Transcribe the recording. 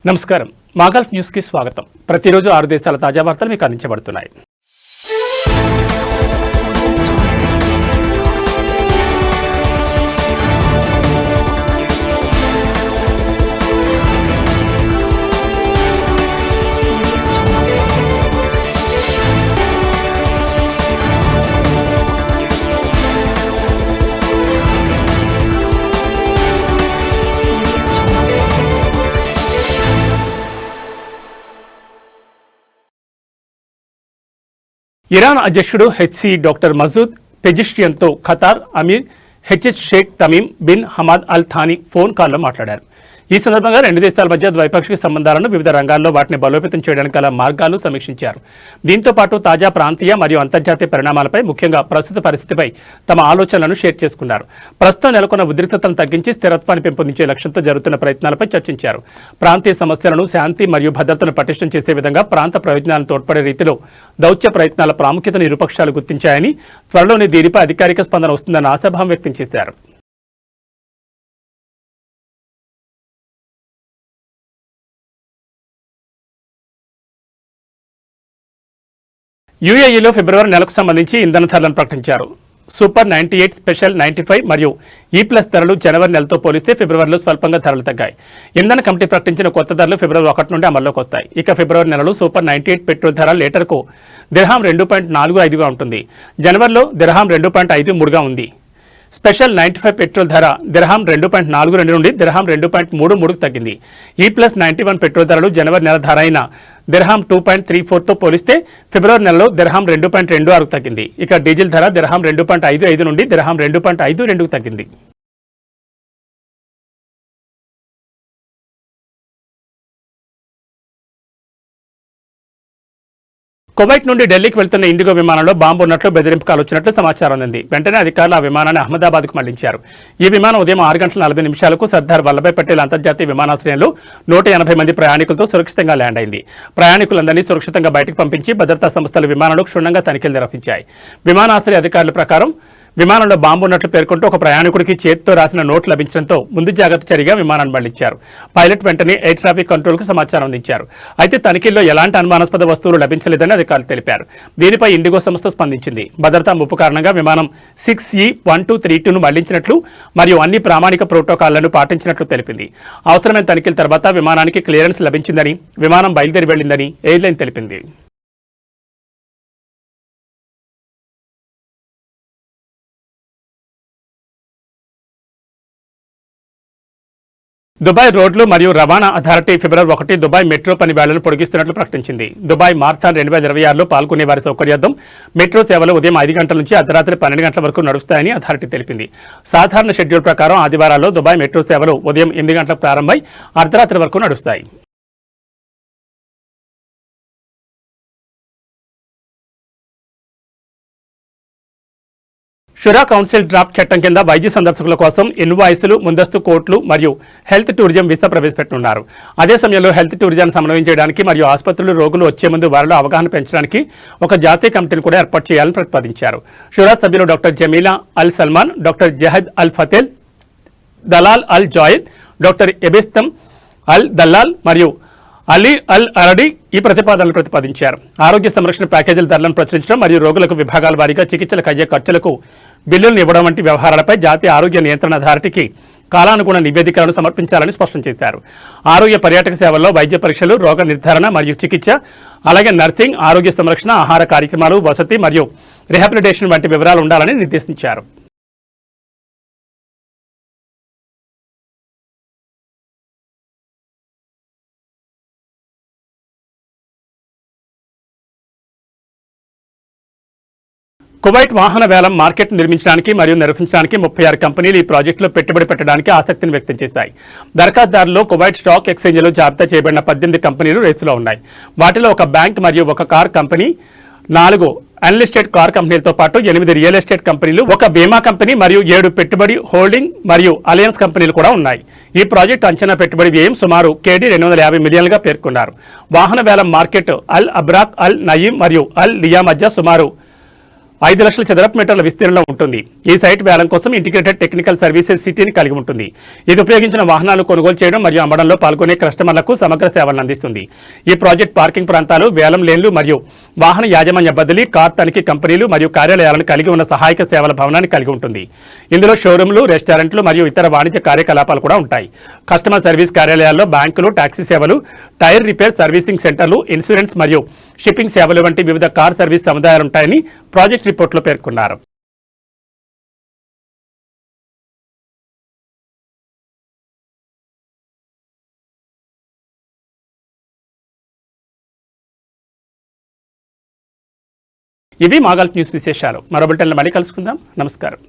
నమస్కారం మాగల్ఫ్ న్యూస్ కి స్వాగతం. ప్రతిరోజు 6 దేశాల తాజా వార్తలు మీకు అందించబడుతున్నాయి. ఇరాన్ అధ్యక్షుడు హెచ్సి డాక్టర్ మసూద్ పెజిష్కియన్తో ఖతార్ అమీర్ HH Sheikh Tamim bin Hamad Al Thani phone కాల్లో మాట్లాడారు. ఈ సందర్భంగా రెండు దేశాల మధ్య ద్వైపాక్షిక సంబంధాలను వివిధ రంగాల్లో వాటిని బలోపేతం చేయడానికి గల మార్గాలు సమీక్షించారు. దీంతో పాటు తాజా ప్రాంతీయ మరియు అంతర్జాతీయ పరిణామాలపై, ముఖ్యంగా ప్రస్తుత పరిస్థితిపై తమ ఆలోచనలను షేర్ చేసుకున్నారు. ప్రస్తుతం నెలకొన్న ఉద్రిక్తతను తగ్గించి స్థిరత్వాన్ని పెంపొందించే లక్ష్యంతో జరుగుతున్న ప్రయత్నాలపై చర్చించారు. ప్రాంతీయ సమస్యలను, శాంతి మరియు భద్రతను పటిష్టం చేసే విధంగా ప్రాంత ప్రయోజనాలను తోడ్పడే రీతిలో దౌత్య ప్రయత్నాల ప్రాముఖ్యతను ఇరుపక్షాలు గుర్తించాయని, త్వరలోనే దీనిపై అధికారిక స్పందన వస్తుందన్న ఆశాభావం వ్యక్తం చేశారు. యూఏఈలో ఫిబ్రవరి నెలకు సంబంధించి ఇంధన ధరలను ప్రకటించారు. సూపర్ 98, స్పెషల్ 95 మరియు E+ ధరలు జనవరి నెలతో పోలిస్తే ఫిబ్రవరిలో స్వల్పంగా ధరలు తగ్గాయి. ఇంధన కమిటీ ప్రకటించిన కొత్త ధరలు ఫిబ్రవరి 1 నుండి అమల్లోకి వస్తాయి. ఇక ఫిబ్రవరి నెలలో సూపర్ 98 పెట్రోల్ ధర లీటర్కు దిర్హాం 2.45గా ఉంటుంది. జనవరిలో దిర్హాం 2.53గా ఉంది. స్పెషల్ 95 పెట్రోల్ ధర దిర్హాం 2.42 నుండి దిర్హాం 2.33కు తగ్గింది. E+ 91 పెట్రోల్ ధరలు జనవరి నెల ధర అయిన దిర్హాం 2.34తో పోలిస్తే ఫిబ్రవరి నెలలో దిర్హాం 2.26కు తగ్గింది. ఇక డీజిల్ ధర దిర్హాం 2.55 నుండి దిర్హాం 2.52కు తగ్గింది. కువైట్ నుండి ఢిల్లీకి వెళ్తున్న ఇండిగో విమానంలో బాంబు ఉన్నట్లు బెదిరింపు కాల్ వచ్చినట్లు సమాచారం ఉంది. వెంటనే అధికారులు ఆ విమానాన్ని అహ్మదాబాద్కు మళ్లించారు. ఈ విమానం ఉదయం 6:40 సర్దార్ వల్లభాయ్ పటేల్ అంతర్జాతీయ విమానాశ్రయంలో 180 మంది ప్రయాణికులతో సురక్షితంగా ల్యాండ్ అయింది. ప్రయాణికులందరినీ సురక్షితంగా బయటకు పంపించి భద్రతా సంస్థలు విమానంలో క్షుణ్ణంగా తనిఖీలు నిర్వహించాయి. విమానాశ్రయ అధికారుల ప్రకారం విమానంలో బాంబు ఉన్నట్లు పేర్కొంటూ ఒక ప్రయాణికుడికి చేతితో రాసిన నోట్ లభించడంతో ముందు జాగ్రత్త చర్యగా విమానాన్ని మళ్లించారు. పైలట్ వెంటనే ఎయిర్ ట్రాఫిక్ కంట్రోల్కు సమాచారం అందించారు. అయితే తనిఖీల్లో ఎలాంటి అనుమానాస్పద వస్తువులు లభించలేదని అధికారులు తెలిపారు. దీనిపై ఇండిగో సంస్థ స్పందించింది. భద్రతా ముప్పు కారణంగా విమానం 6E1232ను మళ్లించినట్లు మరియు అన్ని ప్రామాణిక ప్రోటోకాల్లను పాటించినట్లు తెలిపింది. అవసరమైన తనిఖీల తర్వాత విమానానికి క్లియరెన్స్ లభించిందని, విమానం బయలుదేరి వెళ్లిందని ఎయిర్లైన్ తెలిపింది. దుబాయ్ రోడ్లు మరియు రవాణా అథారిటీ ఫిబ్రవరి 1 దుబాయ్ మెట్రో పని వేళలను పొడిగిస్తున్నట్లు ప్రకటించింది. దుబాయ్ మారథాన్ 2026లో పాల్గొనే వారి సౌకర్యార్థం మెట్రో సేవలు ఉదయం 5 గంటల నుంచి అర్ధరాత్రి 12 గంటల వరకు నడుస్తాయని అథారిటీ తెలిపింది. సాధారణ షెడ్యూల్ ప్రకారం ఆదివారాల్లో దుబాయ్ మెట్రో సేవలు ఉదయం 8 గంటలకు ప్రారంభమై అర్ధరాత్రి వరకు నడుస్తాయి. షురా కౌన్సిల్ డ్రాఫ్ట్ చట్టం కింద వైద్య సందర్శకుల కోసం ఇన్వాయిస్లు, ముందస్తు కోర్టులు మరియు హెల్త్ టూరిజం వీసా ప్రవేశపెట్టనున్నారు. అదే సమయంలో హెల్త్ టూరిజాన్ని సమన్వయం చేయడానికి మరియు ఆసుపత్రులు రోగులు వచ్చే ముందు వారిలో అవగాహన పెంచడానికి ఒక జాతీయ కమిటీని కూడా ఏర్పాటు చేయాలని ప్రతిపాదించారు. షురా సభ్యులు డాక్టర్ జమీలా అల్ సల్మాన్, డాక్టర్ జహద్ అల్ ఫతేల్, దలాల్ అల్ జాయిద్, డాక్టర్ ఎబిస్తమ్ అల్ దల్లాల్ మరియు అలీ అల్ అరడి ఈ ప్రతిపాదనలు ప్రతిపాదించారు. ఆరోగ్య సంరక్షణ ప్యాకేజీల ధరలను ప్రచురించడం మరియు రోగులకు విభాగాల వారీగా చికిత్సలకు అయ్యే ఖర్చులకు బిల్లులను ఇవ్వడం వంటి వ్యవహారాలపై జాతీయ ఆరోగ్య నియంత్రణ అథారిటీకి కాలానుగుణ నివేదికలను సమర్పించాలని స్పష్టం చేశారు. ఆరోగ్య పర్యాటక సేవల్లో వైద్య పరీక్షలు, రోగ నిర్ధారణ మరియు చికిత్స, అలాగే నర్సింగ్, ఆరోగ్య సంరక్షణ, ఆహార కార్యక్రమాలు, వసతి మరియు రిహాబిలిటేషన్ వంటి వివరాలు ఉండాలని నిర్దేశించారు. కువైట్ వాహన వేలం మార్కెట్ నిర్మించడానికి మరియు నిర్వహించడానికి 36 కంపెనీలు ఈ ప్రాజెక్టులో పెట్టుబడి పెట్టడానికి ఆసక్తిని వ్యక్తం చేశాయి. దరఖాస్తుదారుల్లో కువైట్ స్టాక్ ఎక్స్చేంజ్లో జాబితా చేయబడిన 18 కంపెనీలు రేసులో ఉన్నాయి. వాటిలో ఒక బ్యాంక్ మరియు ఒక కార్ కంపెనీ, 4 అన్లిస్టెడ్ కార్ కంపెనీలతో పాటు 8 రియల్ ఎస్టేట్ కంపెనీలు, ఒక బీమా కంపెనీ మరియు 7 పెట్టుబడి హోల్డింగ్ మరియు అలయన్స్ కంపెనీలు కూడా ఉన్నాయి. ఈ ప్రాజెక్టు అంచనా పెట్టుబడి వ్యయం సుమారు KD 250 మిలియన్లుగా పేర్కొన్నారు. వాహన వేలం మార్కెట్ అల్ అబ్రాక్, అల్ నయీం మరియు అల్ లియా మధ్య సుమారు 5 లక్షల చదరపు మీటర్ల విస్తీర్ణంలో ఉంటుంది. ఈ సైట్ వేలం కోసం ఇంటిగ్రేటెడ్ టెక్నికల్ సర్వీసెస్ సిటీని కలిగి ఉంటుంది. ఇది ఉపయోగించిన వాహనాలు కొనుగోలు చేయడం మరియు అమ్మడంలో పాల్గొనే కస్టమర్లకు సమగ్ర సేవలను అందిస్తుంది. ఈ ప్రాజెక్ట్ పార్కింగ్ ప్రాంతాలు, వేలం లేన్లు మరియు వాహన యాజమాన్య బదిలీ, కార్ తనిఖీ కంపెనీలు మరియు కార్యాలయాలను కలిగి ఉన్న సహాయక సేవల భవనాన్ని కలిగి ఉంటుంది. ఇందులో షోరూంలు, రెస్టారెంట్లు మరియు ఇతర వాణిజ్య కార్యకలాపాలు కూడా ఉంటాయి. కస్టమర్ సర్వీస్ కార్యాలయాల్లో బ్యాంకులు, టాక్సీ సేవలు, టైర్ రిపేర్ సర్వీసింగ్ సెంటర్లు, ఇన్సూరెన్స్ మరియు షిప్పింగ్ సేవలు వంటి వివిధ కార్ సర్వీస్ సముదాయాలుంటాయని ప్రాజెక్ట్ రిపోర్టులో పేర్కొన్నారు. ఇవి మాగల్ట్ న్యూస్ విశేషాలు. మరో బులెటిన్లో మళ్ళీ కలుసుకుందాం. నమస్కారం.